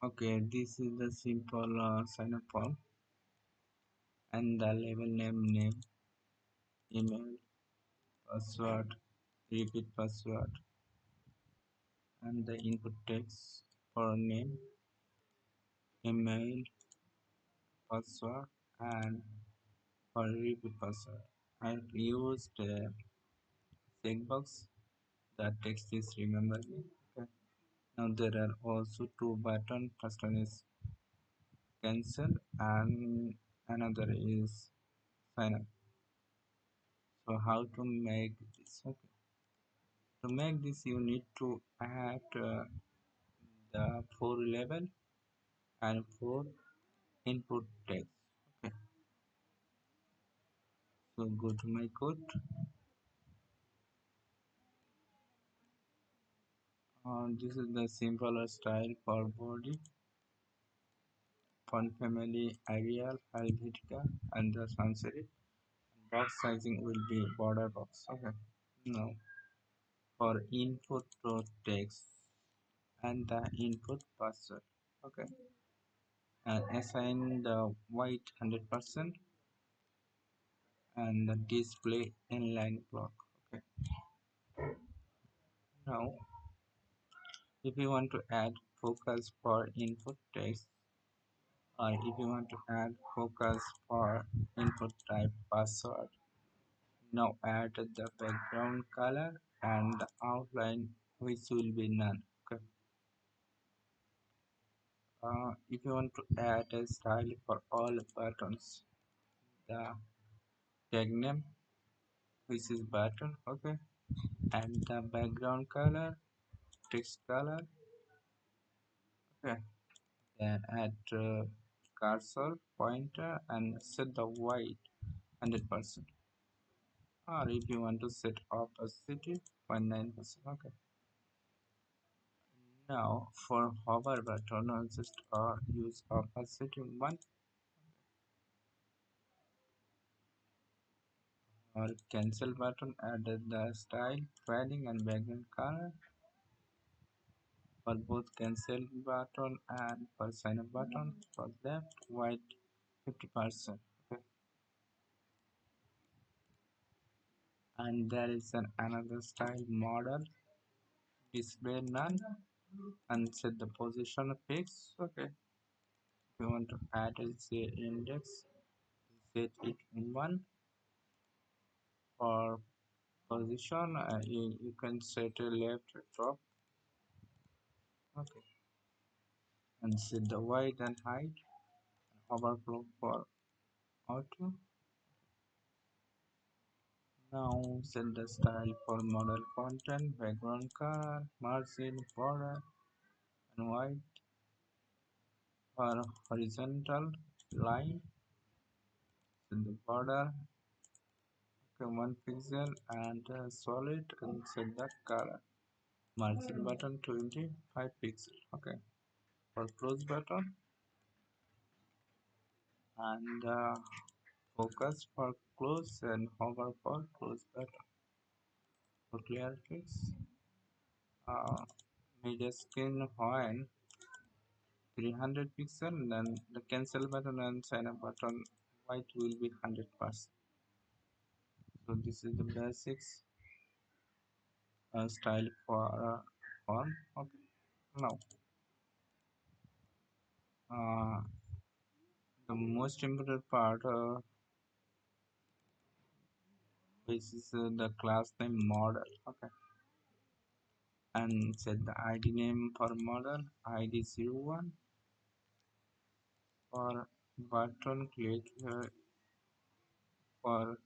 Okay, this is the simple sign up form and the label name, email, password, repeat password, and the input text for name, email, password, and for repeat password. I've used checkbox. The text is remember me. Okay. Now there are also two buttons. First one is cancel and another is sign up. So how to make this? Okay. To make this, you need to add the four label and four input text. Okay. So go to my code. This is the simple style for body, font family, Arial, Helvetica, and the sans serif. Box sizing will be border box. Okay. Now for input text and the input password. Okay. And assign the white 100% and the display inline block. Okay. Now if you want to add focus for input text or if you want to add focus for input type password, now add the background color and the outline which will be none. Okay. If you want to add a style for all buttons, the tag name which is button. Okay. And the background color, text color. Okay. Then add cursor pointer and set the white 100%, or if you want to set opacity 0.9%. Okay. Now for hover button, I'll just use opacity 1, or cancel button, added the style, padding and background color for both cancel button and for sign up button. For left white 50%. Okay. And there is another style model display none and set the position fix. Okay. If you want to add a say index, set it 1. For position, you can set a left drop. Okay. And set the width and height, overflow for auto. Now set the style for model content, background color, margin, border, and white. For horizontal line, set the border, okay, 1 pixel, and solid, and set the color. Margin button 25 pixel. Okay. For close button and focus for close and hover for close button. For clear fix, uh, media screen when 300 pixel, then the cancel button and sign up button white will be 100%. So this is the basics style for form. Okay. Now uh, the most important part which is the class name model. Okay. And set the id name for model id 01. For button click for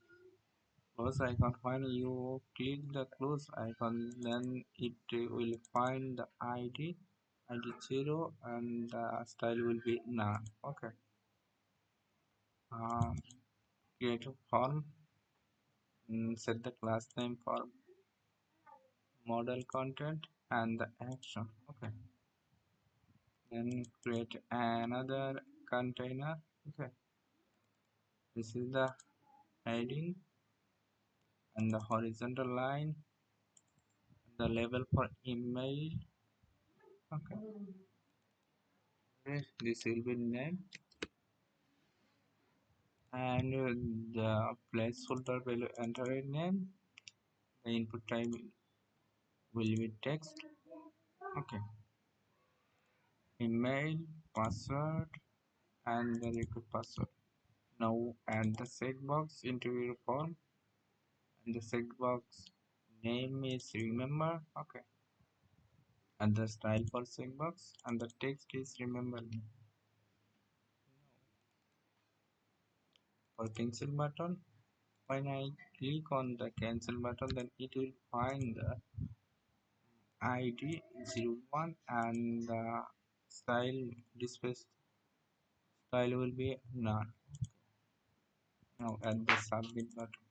close icon. When you click the close icon, then it will find the id 0 and the style will be none. Okay. um, Create a form and set the class name for model content and the action. Okay. Then create another container. Okay. This is the heading and the horizontal line, the label for email. Okay. Okay, this will be name, and the placeholder will enter a name. The input type will be text. Okay, email, password, and the record password. Now add the checkbox into your form, and the checkbox name is remember. Okay, and the style for checkbox, and the text is remember me. For cancel button, when I click on the cancel button, then it will find the ID 01 and the style display style will be none. Now add the submit button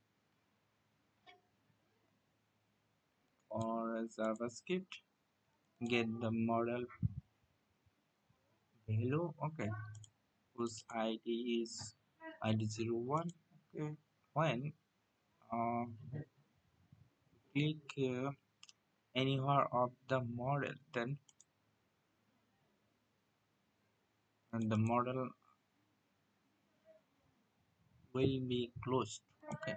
or JavaScript. Get the model value. Okay, whose ID is ID 01. Okay, when uh, click anywhere of the model, then and the model will be closed. Okay,